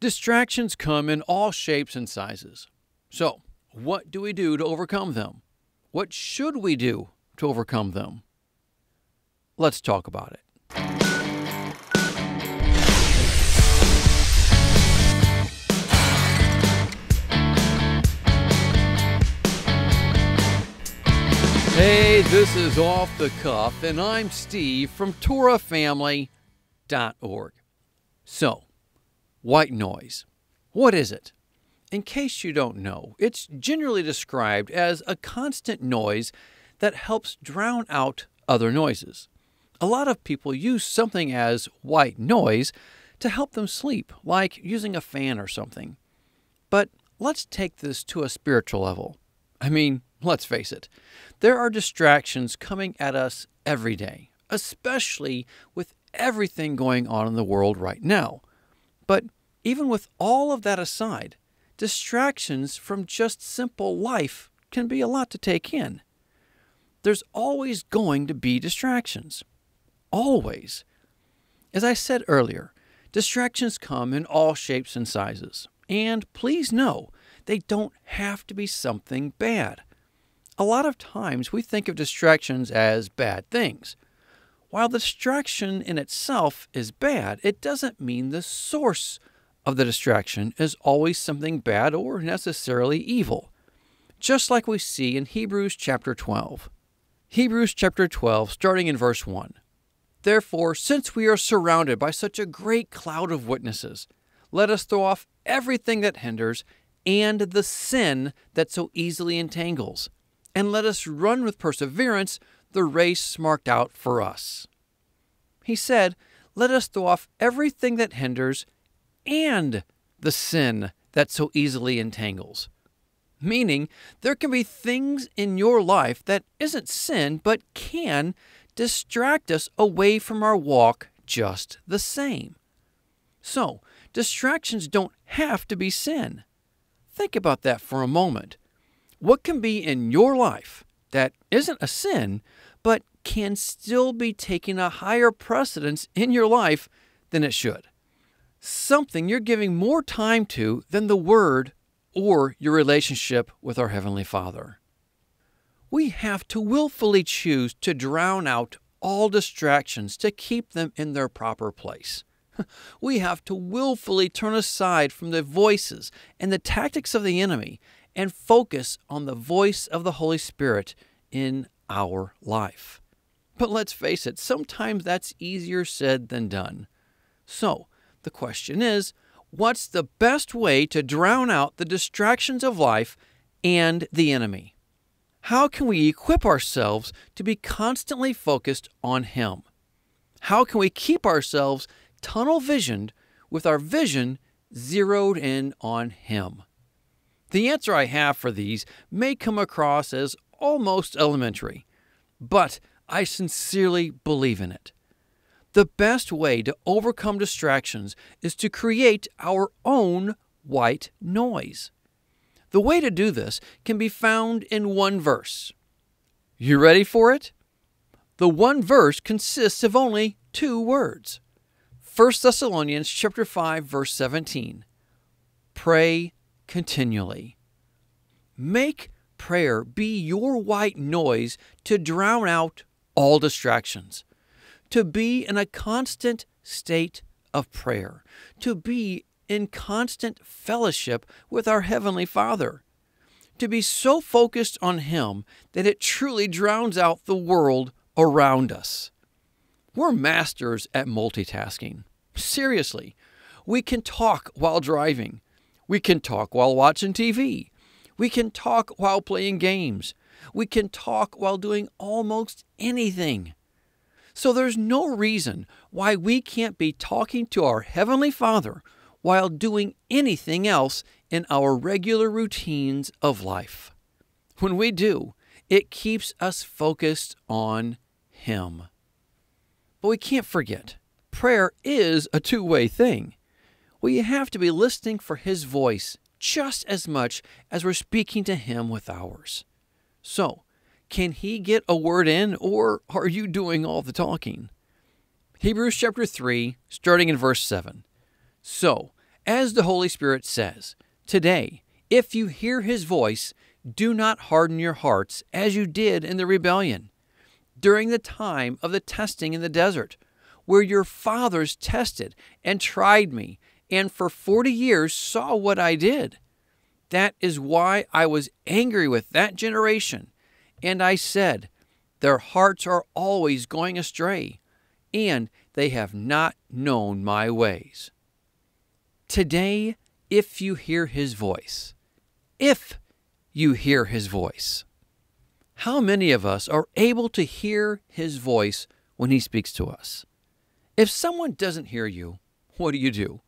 Distractions come in all shapes and sizes. So, what do we do to overcome them? What should we do to overcome them? Let's talk about it. Hey, this is Off the Cuff, and I'm Steve from TorahFamily.org. So, white noise. What is it? In case you don't know, it's generally described as a constant noise that helps drown out other noises. A lot of people use something as white noise to help them sleep, like using a fan or something. But let's take this to a spiritual level. I mean, let's face it, there are distractions coming at us every day, especially with everything going on in the world right now. But even with all of that aside, distractions from just simple life can be a lot to take in. There's always going to be distractions. Always. As I said earlier, distractions come in all shapes and sizes. And please know, they don't have to be something bad. A lot of times we think of distractions as bad things. While the distraction in itself is bad, it doesn't mean the source of the distraction is always something bad or necessarily evil. Just like we see in Hebrews chapter 12. Hebrews chapter 12, starting in verse 1. Therefore, since we are surrounded by such a great cloud of witnesses, let us throw off everything that hinders and the sin that so easily entangles, and let us run with perseverance the race marked out for us. He said, let us throw off everything that hinders and the sin that so easily entangles. Meaning, there can be things in your life that isn't sin, but can distract us away from our walk just the same. So, distractions don't have to be sin. Think about that for a moment. What can be in your life that isn't a sin, but can still be taking a higher precedence in your life than it should? Something you're giving more time to than the Word or your relationship with our Heavenly Father. We have to willfully choose to drown out all distractions to keep them in their proper place. We have to willfully turn aside from the voices and the tactics of the enemy and focus on the voice of the Holy Spirit in our life. But let's face it, sometimes that's easier said than done. So, the question is, what's the best way to drown out the distractions of life and the enemy? How can we equip ourselves to be constantly focused on Him? How can we keep ourselves tunnel visioned with our vision zeroed in on Him? The answer I have for these may come across as almost elementary, but I sincerely believe in it. The best way to overcome distractions is to create our own white noise. The way to do this can be found in one verse. You ready for it? The one verse consists of only two words. 1 Thessalonians chapter 5, verse 17. Pray continually. Make prayer be your white noise to drown out all distractions. To be in a constant state of prayer. To be in constant fellowship with our Heavenly Father. To be so focused on Him that it truly drowns out the world around us. We're masters at multitasking. Seriously, we can talk while driving. We can talk while watching TV. We can talk while playing games. We can talk while doing almost anything. So there's no reason why we can't be talking to our Heavenly Father while doing anything else in our regular routines of life. When we do, it keeps us focused on Him. But we can't forget, prayer is a two-way thing. We have to be listening for His voice just as much as we're speaking to Him with ours. So, can He get a word in, or are you doing all the talking? Hebrews chapter 3, starting in verse 7. So, As the Holy Spirit says, today, if you hear his voice, do not harden your hearts as you did in the rebellion, during the time of the testing in the desert, where your fathers tested and tried me, and for 40 years saw what I did. That is why I was angry with that generation, and I said, their hearts are always going astray, and they have not known my ways. Today, if you hear his voice, if you hear his voice. How many of us are able to hear his voice when he speaks to us? If someone doesn't hear you, what do?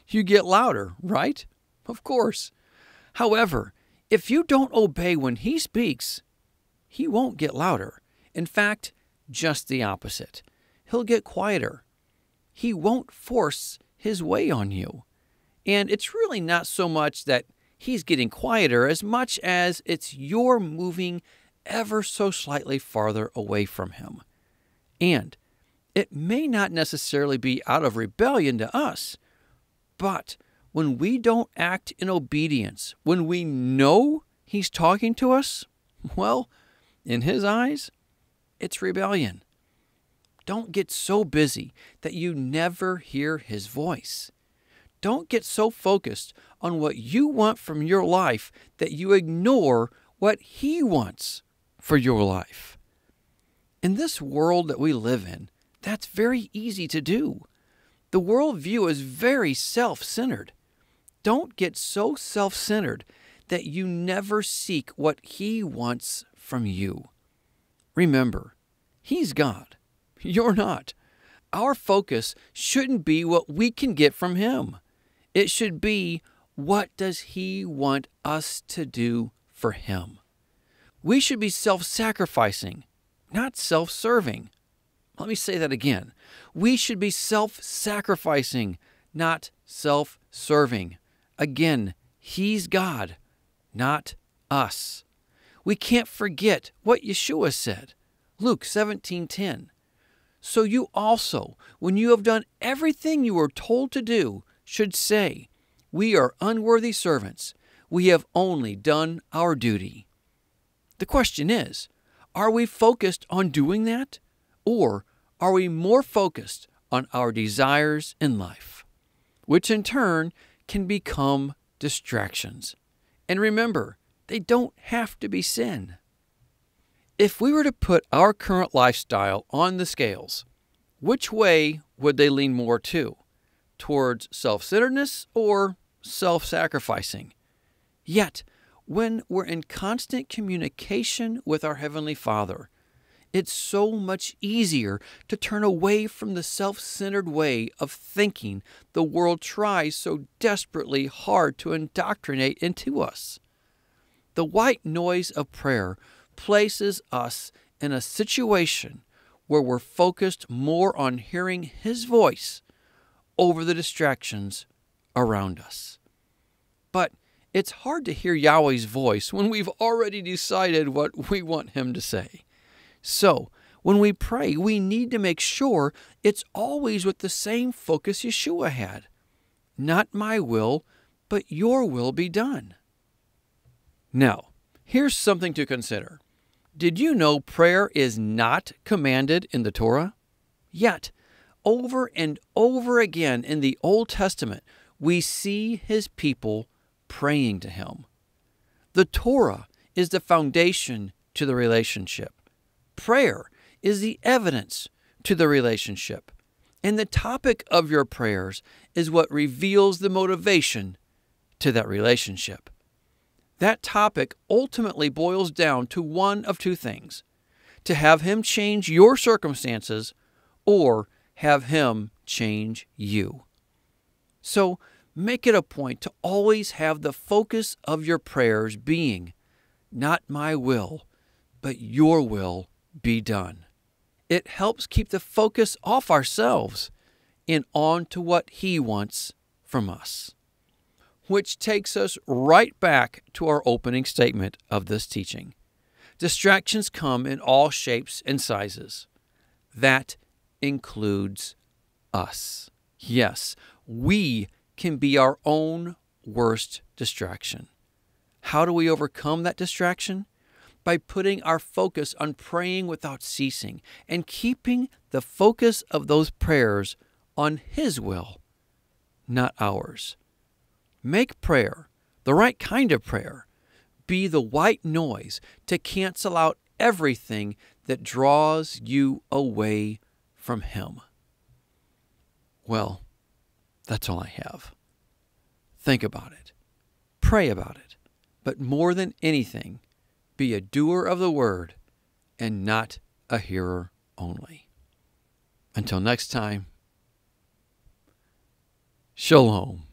You get louder, right? Of course. However, if you don't obey when he speaks, he won't get louder. In fact, just the opposite. He'll get quieter. He won't force his way on you. And it's really not so much that he's getting quieter as much as it's you're moving ever so slightly farther away from him. And it may not necessarily be out of rebellion to us, but when we don't act in obedience, when we know he's talking to us, well, in his eyes, it's rebellion. Don't get so busy that you never hear his voice. Don't get so focused on what you want from your life that you ignore what he wants for your life. In this world that we live in, that's very easy to do. The worldview is very self-centered. Don't get so self-centered that you never seek what he wants from you. Remember, he's God. You're not. Our focus shouldn't be what we can get from him. It should be, what does he want us to do for him? We should be self-sacrificing, not self-serving. Let me say that again. We should be self-sacrificing, not self-serving. Again, he's God, not us. We can't forget what Yeshua said. Luke 17:10. So you also, when you have done everything you were told to do, should say, we are unworthy servants. We have only done our duty. The question is, are we focused on doing that? Or are we more focused on our desires in life, which in turn can become distractions? And remember, they don't have to be sin. If we were to put our current lifestyle on the scales, which way would they lean more to? Towards self-centeredness or self-sacrificing? Yet, when we're in constant communication with our Heavenly Father, it's so much easier to turn away from the self-centered way of thinking the world tries so desperately hard to indoctrinate into us. The white noise of prayer places us in a situation where we're focused more on hearing his voice over the distractions around us. But it's hard to hear Yahweh's voice when we've already decided what we want him to say. So, when we pray, we need to make sure it's always with the same focus Yeshua had. Not my will, but your will be done. Now, here's something to consider. Did you know prayer is not commanded in the Torah? Yet, over and over again in the Old Testament, we see his people praying to him. The Torah is the foundation to the relationship. Prayer is the evidence to the relationship. And the topic of your prayers is what reveals the motivation to that relationship. That topic ultimately boils down to one of two things: to have him change your circumstances or have him change you. So make it a point to always have the focus of your prayers being, not my will, but your will be done. It helps keep the focus off ourselves and on to what he wants from us. Which takes us right back to our opening statement of this teaching. Distractions come in all shapes and sizes. That includes us. Yes, we can be our own worst distraction. How do we overcome that distraction? By putting our focus on praying without ceasing and keeping the focus of those prayers on His will, not ours. Make prayer, the right kind of prayer, be the white noise to cancel out everything that draws you away from Him. Well, that's all I have. Think about it. Pray about it. But more than anything, be a doer of the word and not a hearer only. Until next time, Shalom.